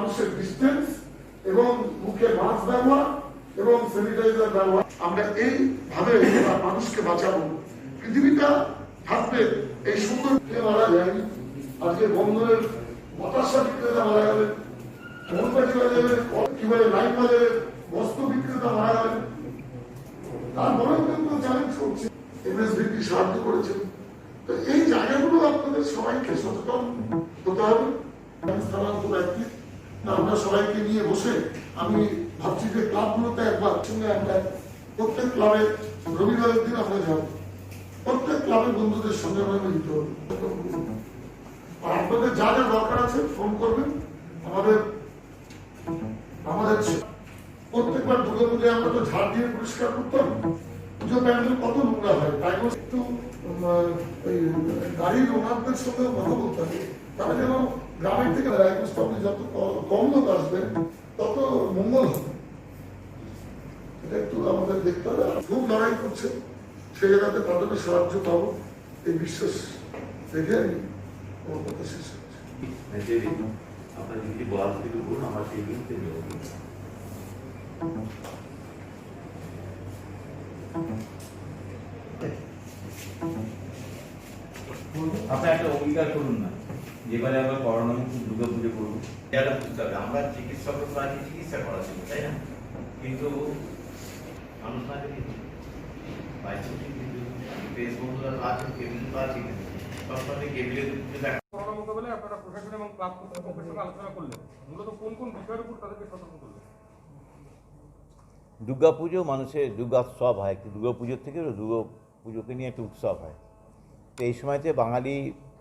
মানুষের ডিস্টেন্স এবং মুখে মাস্ক ব্যবহার এবং স্যানিটাইজার ব্যবহার, আমরা এইভাবে মানুষকে বাঁচাবো। পৃথিবীটা থাকবে এই সুন্দর মারা যায়নি। আজকে বন্দরের হতাশা বিক্রেতা মারা গেলেন, মোমবাতি বাজারের কিভাবে লাইট বাজারের বস্ত্র বিক্রেতা মারা গেলেন, তারপরেও কিন্তু চ্যালেঞ্জ করছে, এমএসভিপি সাহায্য করেছেন। তো এই জায়গাগুলো আপনাদের সবাইকে সচেতন হতে হবে। আমরা সবাইকে নিয়ে বসে আমি ভাবছি যে ক্লাবগুলোতে একবার সঙ্গে আমরা প্রত্যেক ক্লাবে রবিবারের দিন আমরা যাবো, প্রত্যেক ক্লাবের বন্ধুদের সঙ্গে আমরা মিলিত হবে। আর আপনাদের যা যা দরকার আছে ফোন করবেন। আমাদের প্রত্যেকবার দুর্গা পুজোয় আমরা তো ঝাড় দিয়ে পরিষ্কার করতাম, পুজো প্যান্ডেল কত নোংরা হয়, তাই একটু গাড়ির ওনারদের সঙ্গে কথা বলতে হবে। তারা যেন গ্রামের থেকে যত কম লোক আসবে তত মঙ্গল হবে, এটা একটু আমাদের দেখতে হবে। খুব লড়াই করছে, সে জায়গাতে তাদেরকে সাহায্য পাবো এই বিশ্বাস রেখে আমি আমার কথা শেষ করছি। আপনার যদি বলার শুরু করুন আমার সেই বিরুদ্ধে আপনি একটা অঙ্গীকার করুন না, যেবারে আমরা করোনা মুক্ত দুর্গা পুজো করবো। এটা বুঝতে হবে আমরা চিকিৎসকের প্রাণী চিকিৎসা করা ছিল, তাই না? কিন্তু মানুষ না যদি বেশ বন্ধুরা আছে, কেবিল আছে, সবসময় কেবিলের করোনা মোকাবেলায় আপনারা প্রশাসন এবং ক্লাব কর্তৃপক্ষের সঙ্গে আলোচনা করলেন, মূলত কোন কোন বিষয়ের উপর তাদেরকে সতর্ক করলেন? দুর্গা পুজো মানুষের দুর্গোৎসব হয়, একটু দুর্গা পুজোর থেকে দুর্গা পুজোকে নিয়ে একটা উৎসব হয়। তো এই সময়তে বাঙালি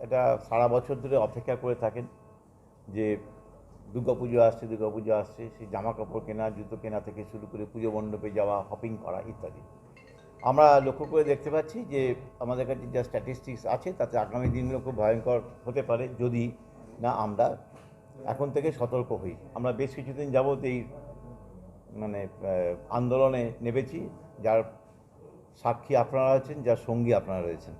এটা সারা বছর ধরে অপেক্ষা করে থাকেন যে দুর্গা পুজো আসছে, দুর্গা পুজো আসছে, সেই জামা কাপড় কেনা, জুতো কেনা থেকে শুরু করে পুজো মণ্ডপে যাওয়া, শপিং করা ইত্যাদি। আমরা লক্ষ্য করে দেখতে পাচ্ছি যে আমাদের কাছে যা স্ট্যাটিস্টিক্স আছে তাতে আগামী দিনগুলো খুব ভয়ঙ্কর হতে পারে যদি না আমরা এখন থেকে সতর্ক হই। আমরা বেশ কিছুদিন যাবত এই আন্দোলনে নেমেছি, যার সাক্ষী আপনারা আছেন, যার সঙ্গী আপনারা রয়েছেন।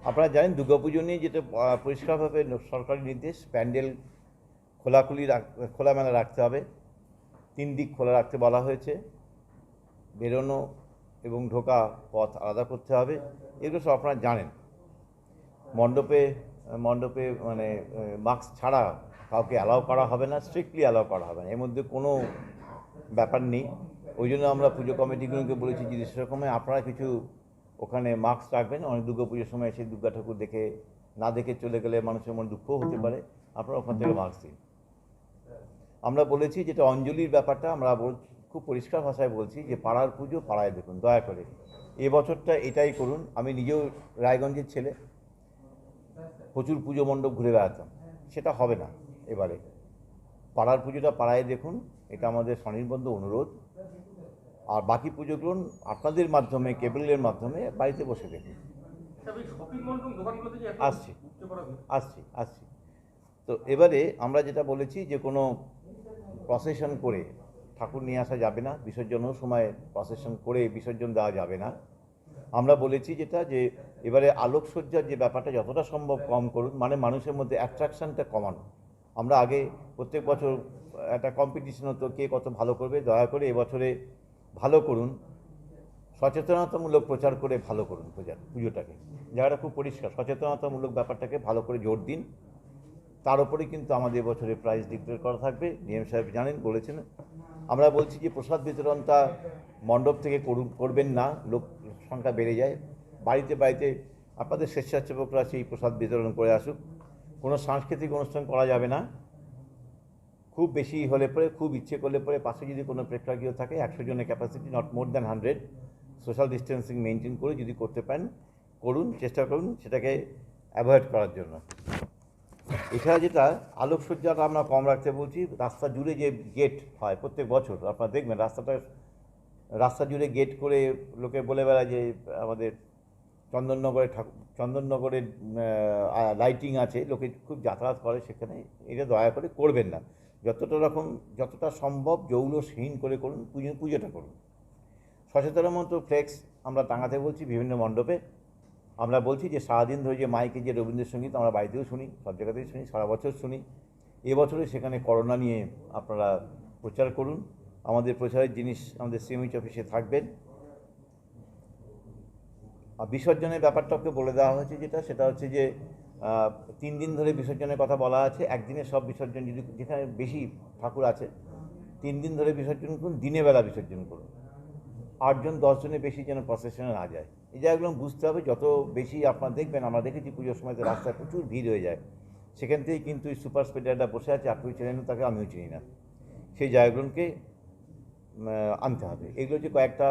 আপনারা জানেন দুর্গাপুজো নিয়ে যেটা পরিষ্কারভাবে সরকারি নির্দেশ, প্যান্ডেল খোলামেলা রাখতে হবে, 3 দিক খোলা রাখতে বলা হয়েছে, বেরোনো এবং ঢোকা পথ আলাদা করতে হবে, এগুলো সব আপনারা জানেন। মণ্ডপে মাস্ক ছাড়া কাউকে অ্যালাউ করা হবে না, স্ট্রিক্টলি অ্যালাউ করা হবে না, এর মধ্যে কোনো ব্যাপার নেই। ওই জন্য আমরা পুজো কমিটিগুলোকে বলেছি যদি সেরকম আপনারা কিছু ওখানে মাস্ক রাখবেন। অনেক দুর্গা পুজোর সময় এসে দুর্গা ঠাকুর না দেখে চলে গেলে মানুষের মনে দুঃখও হতে পারে, আপনারা ওখান থেকে মাস্ক দিন। আমরা বলেছি যেটা অঞ্জলির ব্যাপারটা আমরা খুব পরিষ্কার ভাষায় বলছি যে পাড়ার পুজো পাড়ায় দেখুন, দয়া করে এবছরটা এটাই করুন। আমি নিজেও রায়গঞ্জের ছেলে, প্রচুর পুজো মণ্ডপ ঘুরে বেড়াতাম, সেটা হবে না এবারে। পাড়ার পুজোটা পাড়ায় দেখুন, এটা আমাদের স্বনির্বন্ধ অনুরোধ। আর বাকি পুজোগুলো আপনাদের মাধ্যমে, কেবলের মাধ্যমে বাড়িতে বসে দেখুন। আসছি। তো এবারে আমরা যেটা বলেছি যে কোনো প্রসেশন করে ঠাকুর নিয়ে আসা যাবে না, বিসর্জনের সময় প্রসেশন করে বিসর্জন দেওয়া যাবে না। আমরা বলেছি যেটা যে এবারে আলোকসজ্জার যে ব্যাপারটা যতটা সম্ভব কম করুন, মানুষের মধ্যে অ্যাট্রাকশানটা কমানো। আমরা আগে প্রত্যেক বছর একটা কম্পিটিশন হতো কে কত ভালো করবে, দয়া করে এবছরে ভালো করুন, সচেতনতামূলক প্রচার করে ভালো করুন পুজোটাকে। জায়গাটা খুব পরিষ্কার, সচেতনতামূলক ব্যাপারটাকে ভালো করে জোর দিন। তার উপরে কিন্তু আমাদের এবছরে প্রাইজ ডিক্লেয়ার করা থাকবে, নিএম সাহেব জানেন, বলেছেন। আমরা বলছি যে প্রসাদ বিতরণটা মণ্ডপ থেকে করবেন না, লোক সংখ্যা বেড়ে যায়। বাড়িতে আপনাদের স্বেচ্ছাসেবকরা সেই প্রসাদ বিতরণ করে আসুক। কোনো সাংস্কৃতিক অনুষ্ঠান করা যাবে না, খুব বেশি হলে পরে, খুব ইচ্ছে করলে পরে পাশে যদি কোনো প্রেক্ষাগৃহ থাকে 100 জনের capacity, not more than 100, social distancing maintain করে যদি করতে পারেন করুন, চেষ্টা করুন সেটাকে অ্যাভয়েড করার জন্য। এছাড়া যেটা আলোকসজ্জাটা আমরা কম রাখতে বলছি, রাস্তা জুড়ে যে গেট হয় প্রত্যেক বছর আপনারা দেখবেন, রাস্তা জুড়ে গেট করে লোকে বলে বেড়ায় যে আমাদের চন্দননগরের লাইটিং আছে, লোকে খুব যাতায়াত করে সেখানে, এটা দয়া করে করবেন না। যতটা সম্ভব জৌলসহীন করে করুন, পুজোটা করুন। সচেতনের মতো ফ্লেক্স আমরা টাঙাতে বলছি বিভিন্ন মণ্ডপে। আমরা বলছি যে সারাদিন ধরে যে মাইকে যে রবীন্দ্রসঙ্গীত আমরা বাড়িতেও শুনি, সব জায়গাতেই শুনি, সারা বছর শুনি, এবছরে সেখানে করোনা নিয়ে আপনারা প্রচার করুন। আমাদের প্রচারের জিনিস আমাদের সিএমএইচ অফিসে থাকবেন। আর বিসর্জনের ব্যাপারটাকে বলে দেওয়া হয়েছে সেটা হচ্ছে যে 3 দিন ধরে বিসর্জনের কথা বলা আছে। একদিনে সব বিসর্জন, যদি যেখানে বেশি ঠাকুর আছে 3 দিন ধরে বিসর্জন করুন, দিনের বেলা বিসর্জন করুন। 8 জন 10 জনের বেশি যেন প্রসেশনে না যায়। এই জায়গাগুলো বুঝতে হবে। যত বেশি আপনারা দেখবেন, আমরা দেখেছি পুজোর সময়তে রাস্তায় প্রচুর ভিড় হয়ে যায়। সেখান থেকেই কিন্তু এই সুপার স্প্রেডারটা বসে আছে, আপনিও চেনেন না তাকে, আমিও চিনি না। সেই জায়গাগুলোকে আনতে হবে। এগুলো যে কয়েকটা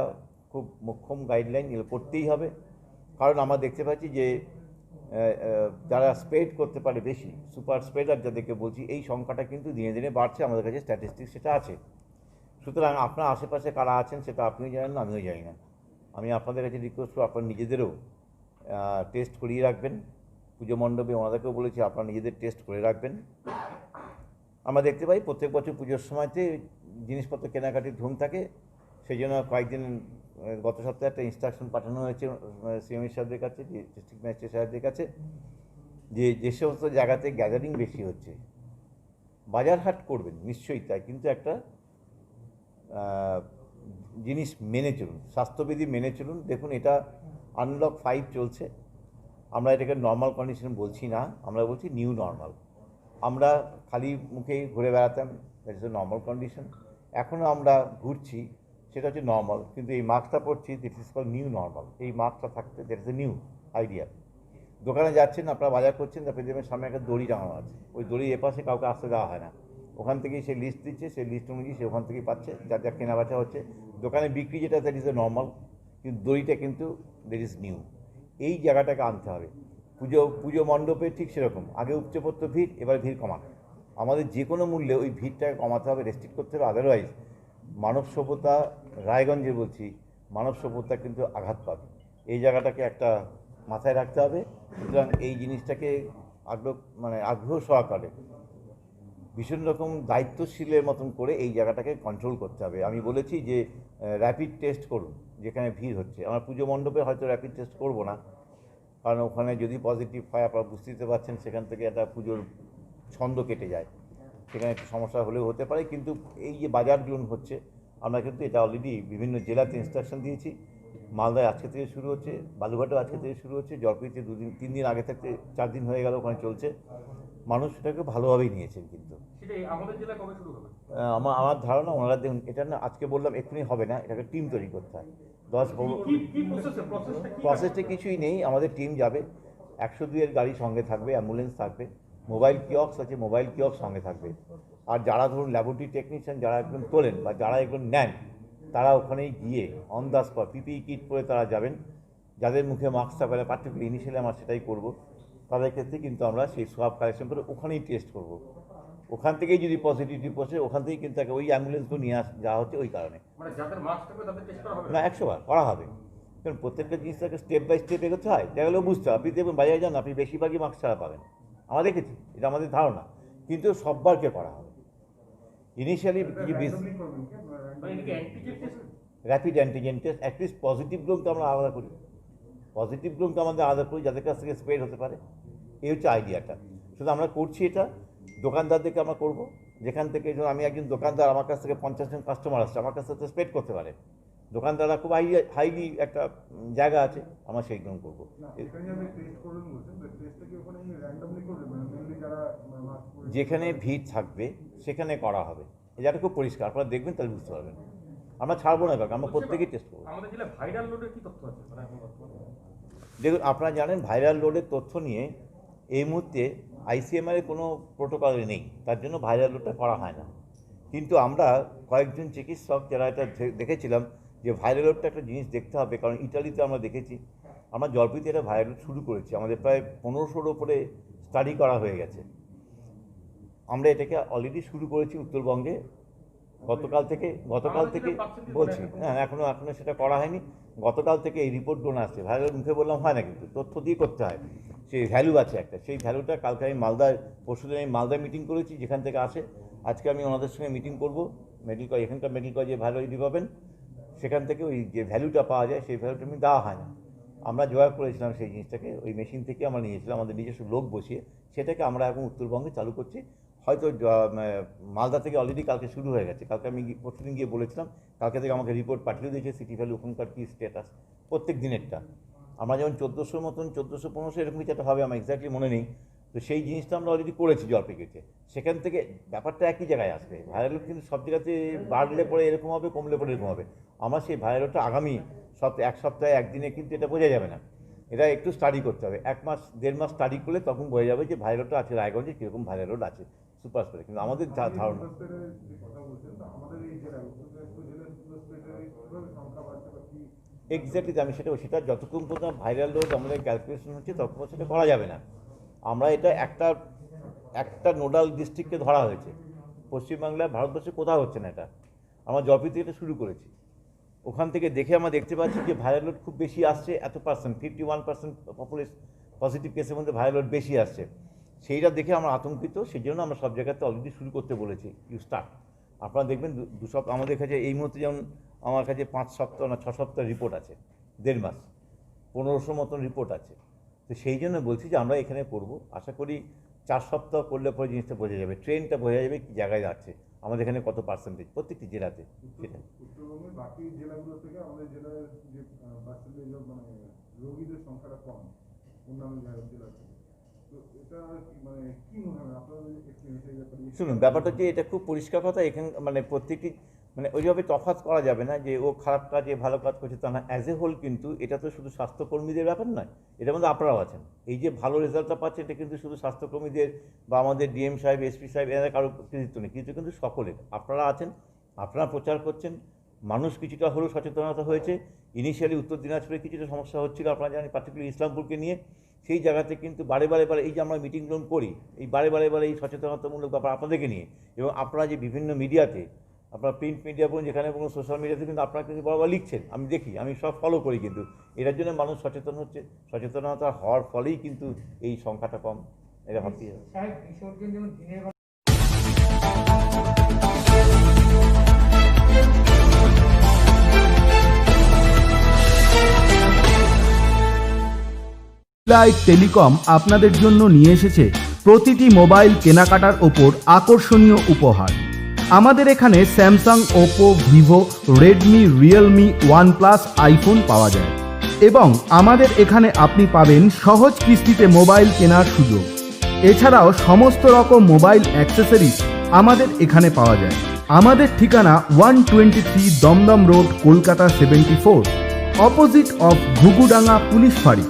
খুব মোক্ষম গাইডলাইন, এগুলো করতেই হবে। কারণ আমরা দেখতে পাচ্ছি যে যারা স্প্রেড করতে পারে বেশি, সুপার স্প্রেডার যাদেরকে বলছি, এই সংখ্যাটা কিন্তু দিনে দিনে বাড়ছে। আমাদের কাছে স্ট্যাটিস্টিক্স সেটা আছে। সুতরাং আপনার আশেপাশে কারা আছেন সেটা আপনিও জানেন না, আমিও জানি না। আমি আপনাদের কাছে রিকোয়েস্ট করব, আপনারা নিজেদেরও টেস্ট করিয়ে রাখবেন। পুজো মণ্ডপে ওনাদেরকেও বলেছি আপনারা নিজেদের টেস্ট করে রাখবেন। আমরা দেখতে পাই প্রত্যেক বছর পুজোর সময়তে জিনিসপত্র কেনাকাটির ধুম থাকে। সেই জন্য কয়েকদিন গত সপ্তাহে একটা ইনস্ট্রাকশন পাঠানো হয়েছে সিএমএ সাহেবদের কাছে, ডিস্ট্রিক্ট ম্যাজিস্ট্রেট সাহেবদের কাছে, যে সমস্ত জায়গাতে গ্যাদারিং বেশি হচ্ছে বাজার হাট করবেন নিশ্চয়ই, তাই কিন্তু একটা জিনিস মেনে চলুন, স্বাস্থ্যবিধি মেনে চলুন। দেখুন, এটা আনলক 5 চলছে। আমরা এটাকে নর্মাল কন্ডিশন বলছি না, আমরা বলছি নিউ নর্মাল। আমরা খালি মুখে ঘুরে বেড়াতাম, that is a normal condition. এখনও আমরা ঘুরছি, সেটা হচ্ছে নর্মাল। কিন্তু এই মাস্কটা পরছি, this is call new normal. এই মাস্কটা থাকতে that is a new idea. দোকানে যাচ্ছেন, আপনারা বাজার করছেন, তারপরে দেখবেন সামনে একটা দড়ি টাঙানো আছে। ওই দড়ির এপাশে কাউকে আসতে দেওয়া হয় না। ওখান থেকেই সে লিস্ট দিচ্ছে, সেই লিস্ট অনুযায়ী সে ওখান থেকেই পাচ্ছে, যার যা কেনা বেচা হচ্ছে। দোকানে বিক্রি যেটা দ্যাট ইজ এ নর্মাল, কিন্তু দড়িটা কিন্তু দ্যাট ইজ নিউ। এই জায়গাটাকে আনতে হবে। পুজো মণ্ডপে ঠিক সেরকম, আগে উপচে পড়তো ভিড়, এবার ভিড় কমান। আমাদের যে কোনো মূল্যে ওই ভিড়টাকে কমাতে হবে, রেস্ট্রিক্ট করতে হবে। আদারওয়াইজ মানব সভ্যতা, রায়গঞ্জে বলছি, মানব সভ্যতা কিন্তু আঘাত পাবে। এই জায়গাটাকে একটা মাথায় রাখতে হবে। সুতরাং এই জিনিসটাকে আগ্রহ সহকারে ভীষণ রকম দায়িত্বশীলের মতন করে এই জায়গাটাকে কন্ট্রোল করতে হবে। আমি বলেছি যে র্যাপিড টেস্ট করুন যেখানে ভিড় হচ্ছে। আমরা পুজো মণ্ডপে হয়তো র্যাপিড টেস্ট করব না, কারণ ওখানে যদি পজিটিভ হয় আপনারা বুঝতে পারছেন, সেখান থেকে একটা পুজোর ছন্দ কেটে যায়, সেখানে একটু সমস্যা হলেও হতে পারে। কিন্তু এই যে বাজারগুলো হচ্ছে, আমরা কিন্তু এটা অলরেডি বিভিন্ন জেলাতে ইনস্ট্রাকশন দিয়েছি। মালদায় আজকে থেকে শুরু হচ্ছে, বালুঘাটেও আজকে থেকে শুরু হচ্ছে, জলপাইগুড়িতে 2-3 দিন আগে থেকে 4 দিন হয়ে গেল ওখানে চলছে। মানুষ সেটাকে ভালোভাবেই নিয়েছেন। কিন্তু সেটাই আমাদের জেলায় কবে শুরু হবে? আমার ধারণা ওনারা দেখুন, এটা না আজকে বললাম এক্ষুনি হবে না, এটাকে টিম তৈরি করতে হয়। 10-15 কি প্রসেসটা প্রসেসটা কিছুই নেই। আমাদের টিম যাবে, 102-এর গাড়ি সঙ্গে থাকবে, অ্যাম্বুলেন্স থাকবে, মোবাইল কিয়ক্স আছে, মোবাইল কিয়ক্স সঙ্গে থাকবে। আর যারা ধরুন ল্যাবরেটরি টেকনিশিয়ান যারা একদম তোলেন বা যারা এগুলো নেন, তারা ওখানেই গিয়ে on the spot PPE kit পরে তারা যাবেন। যাদের মুখে মাস্ক থাকবে না, পার্টিকুলার ইনিশিয়ালি আমরা সেটাই করব। তাদের ক্ষেত্রে কিন্তু আমরা সেই সোয়াব কালেকশন করে ওখানেই টেস্ট করব। ওখান থেকেই যদি পজিটিভ পৌঁছে, ওখান থেকেই কিন্তু ওই অ্যাম্বুলেন্সগুলো নিয়ে যাওয়া হচ্ছে ওই কারণে। মানে যাদের মাস্ক থাকবে তাদের টেস্ট করা হবে না, 100 বার করা হবে। কারণ প্রত্যেকটা জিনিসটাকে স্টেপ বাই স্টেপ এগোতে হয়, যেগুলো বুঝতে হবে। আপনি দেখবেন বাজারে যান, আপনি বেশিরভাগই মাস্ক ছাড়া পাবেন, আমরা দেখেছি, এটা আমাদের ধারণা। কিন্তু সববারকে করা হবে। Initially rapid antigen test, at least পজিটিভগুলোকে আমরা আলাদা করি, পজিটিভগুলোকে আমাদের আলাদা করি যাদের কাছ থেকে স্প্রেড হতে পারে। এই হচ্ছে আইডিয়াটা। শুধু আমরা করছি এটা, দোকানদারদেরকে আমরা করব, যেখান থেকে আমি একজন দোকানদার, আমার কাছ থেকে 50 জন কাস্টমার আসছে, আমার কাছ থেকে স্প্রেড করতে পারে। দোকানদাররা খুব হাইলি একটা জায়গা আছে, আমরা সেইগুলো করবো। যেখানে ভিড় থাকবে সেখানে করা হবে, এটা খুব পরিষ্কার, আপনারা দেখবেন তাহলে বুঝতে পারবেন। আমরা ছাড়বো না কারণ আমরা প্রত্যেকেই টেস্ট করবো। আমাদের জেলায় ভাইরাল লোডের কি তথ্য আছে? দেখুন, আপনারা জানেন ভাইরাল লোডের তথ্য নিয়ে এই মুহূর্তে আইসিএমআর কোনো প্রোটোকলে নেই, তার জন্য ভাইরাল লোডটা করা হয় না। কিন্তু আমরা কয়েকজন চিকিৎসক যারা এটা দেখেছিলাম যে ভাইরাল লোডটা একটা জিনিস দেখতে হবে, কারণ ইটালিতে আমরা দেখেছি, আমরা জলপাইগুড়িতে এটা ভাইরাল লোড শুরু করেছি, আমাদের প্রায় 1500-র ওপরে স্টাডি করা হয়ে গেছে। আমরা এটাকে অলরেডি শুরু করেছি উত্তরবঙ্গে গতকাল থেকে বলছি। হ্যাঁ, এখনও সেটা করা হয়নি। গতকাল থেকে এই রিপোর্টগুলো আসছে। ভাইরাল মুখে বললাম হয় না, কিন্তু তথ্য দিয়ে করতে হয়। সেই ভ্যালু আছে একটা, সেই ভ্যালুটা কালকে আমি পরশুদিন আমি মালদায় মিটিং করেছি, যেখান থেকে আসে। আজকে আমি ওনাদের সঙ্গে মিটিং করবো, এখানকার মেডিকেল কলেজে ভ্যালু পাবেন, সেখান থেকে ওই যে ভ্যালুটা পাওয়া যায় সেই ভ্যালুটা আমি দেওয়া হয় না। আমরা জোগাড় করেছিলাম সেই জিনিসটাকে, ওই মেশিন থেকে আমরা নিয়েছিলাম, আমাদের নিজস্ব লোক বসিয়ে সেটাকে আমরা এখন উত্তরবঙ্গে চালু করছি। হয়তো মালদা থেকে অলরেডি কালকে শুরু হয়ে গেছে। কালকে আমি প্রতিদিন গিয়ে বলেছিলাম, কালকে থেকে আমাকে রিপোর্ট পাঠিয়ে দিয়েছে সিটি ভ্যালি ওখানকার কী স্ট্যাটাস প্রত্যেক দিনেরটা। আমরা যেমন 1400 মতন 1400-1500 এরকম কিছু একটা হবে, আমার এক্স্যাক্টলি মনে নেই। তো সেই জিনিসটা আমরা অলরেডি করেছি জলপাইগুড়িতে। সেখান থেকে ব্যাপারটা একই জায়গায় আসবে। ভাইরাল লোড কিন্তু সব জায়গাতে বাড়লে পরে এরকম হবে, কমলে পরে এরকম হবে। আমরা সেই ভাইরাল লোডটা আগামী এক সপ্তাহে একদিনে কিন্তু এটা বোঝা যাবে না। এটা একটু স্টাডি করতে হবে, 1 মাস 1.5 মাস স্টাডি করলে তখন বোঝা যাবে যে ভাইরাল লোডটা আছে রায়গঞ্জে কীরকম ভাইরাল লোড আছে সুপার স্প্রে। কিন্তু আমাদের ধারণা এক্স্যাক্টলি আমি সেটা যতক্ষণ পর্যন্ত ভাইরাল লোড আমাদের ক্যালকুলেশন হচ্ছে ততক্ষণ সেটা করা যাবে না। আমরা এটা একটা নোডাল ডিস্ট্রিক্টকে ধরা হয়েছে পশ্চিমবাংলায়, ভারতবর্ষে কোথাও হচ্ছে না এটা। আমরা জলপাইগুড়ি থেকে এটা শুরু করেছি। ওখান থেকে দেখে আমরা দেখতে পাচ্ছি যে ভাইরাল লোড খুব বেশি আসছে, এত পার্সেন্ট 51% পজিটিভ কেসের মধ্যে ভাইরাল লোড বেশি আসছে। সেইটা দেখে আমরা আতঙ্কিত, সেই জন্য আমরা সব জায়গাতে অলরেডি শুরু করতে বলেছি ইউ স্টার্ট। আপনারা দেখবেন 2 সপ্তাহ আমাদের কাছে এই মুহূর্তে যেমন আমার কাছে 5 সপ্তাহ না 6 সপ্তাহ রিপোর্ট আছে, 1.5 মাস 1500 মতন রিপোর্ট আছে। তো সেই জন্য বলছি যে আমরা এখানে করব, আশা করি 4 সপ্তাহ করলে পরে জিনিসটা বোঝা যাবে, ট্রেনটা বোঝা যাবে কী জায়গায় যাচ্ছে আমাদের এখানে কত পার্সেন্টেজ প্রত্যেকটি জেলাতে। সেটা উত্তরবঙ্গের বাকি জেলাগুলো থেকে আমাদের জেলার যে পার্সেন্টেজ মানে রোগীদের সংখ্যাটা কম অন্যান্য জেলা থেকে। তো এটা মানে কি মনে হয় আপনাদের এক্সপিরিয়েন্সের ব্যাপারে? শুনুন, ব্যাপারটা যে এটা খুব পরিষ্কার কথা, এখানে মানে প্রত্যেকটি মানে ওইভাবে তফাৎ করা যাবে না যে ও খারাপ কাজ এ ভালো কাজ করছে তা না। অ্যাজ এ হোল কিন্তু এটা তো শুধু স্বাস্থ্যকর্মীদের ব্যাপার নয়, এটার মধ্যে আপনারাও আছেন। এই যে ভালো রেজাল্টটা পাচ্ছে এটা কিন্তু শুধু স্বাস্থ্যকর্মীদের বা আমাদের ডিএম সাহেব, এসপি সাহেব এরা কারো কৃতিত্ব নেই, কিছু কিন্তু সকলের। আপনারা আছেন, আপনারা প্রচার করছেন, মানুষ কিছুটা হলেও সচেতনতা হয়েছে। ইনিশিয়ালি উত্তর দিনাজপুরে কিছুটা সমস্যা হচ্ছিল, আপনারা জানেন, পার্টিকুলার ইসলামপুরকে নিয়ে। সেই জায়গাতে কিন্তু বারে এই যে আমরা মিটিংগুলো করি, এই বারে এই সচেতনতামূলক ব্যাপার আপনাদেরকে নিয়ে, এবং আপনারা যে বিভিন্ন মিডিয়াতে, আপনারা প্রিন্ট মিডিয়া বলুন, যেখানে কোনো সোশ্যাল মিডিয়াতে কিন্তু আপনারা কিন্তু বরাবর লিখছেন, আমি দেখি, আমি সব ফলো করি। কিন্তু এটার জন্য মানুষ সচেতন হচ্ছে, সচেতনতা হওয়ার ফলেই কিন্তু এই সংখ্যাটা কম, এটা ভাবতেই হবে। ডিলাইট টেলিকম আপনাদের জন্য নিয়ে এসেছে প্রতিটি মোবাইল কেনাকাটার ওপর আকর্ষণীয় উপহার। আমাদের এখানে Samsung, Oppo, Vivo, Redmi, Realme, OnePlus, iPhone পাওয়া যায় এবং আমাদের এখানে আপনি পাবেন সহজ কিস্তিতে মোবাইল কেনার সুযোগ। এছাড়াও সমস্ত রকম মোবাইল অ্যাক্সেসরিজ আমাদের এখানে পাওয়া যায়। আমাদের ঠিকানা 123 Dum Dum road, Kolkata 74, opposite of Ghughudanga police ফাঁড়ি।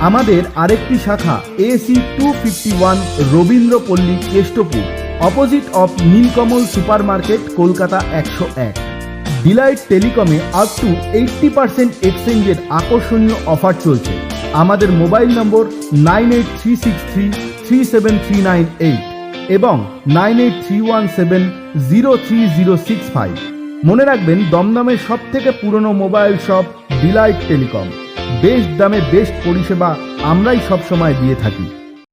আমাদের আরেকটি শাখা AC 251 Rabindrapalli, Keshtopur, opposite of Nilkamal super market, Kolkata 101। Delight টেলিকমে আপ টু 80% এক্সচেঞ্জের আকর্ষণীয় অফার চলছে। আমাদের মোবাইল নম্বর 9836337398 এবং 9831703065। মনে রাখবেন, দমদমের সব থেকে পুরনো mobile shop Delight Telecom. Best দামে বেস্ট পরিষেবা আমরাই সবসময় দিয়ে থাকি।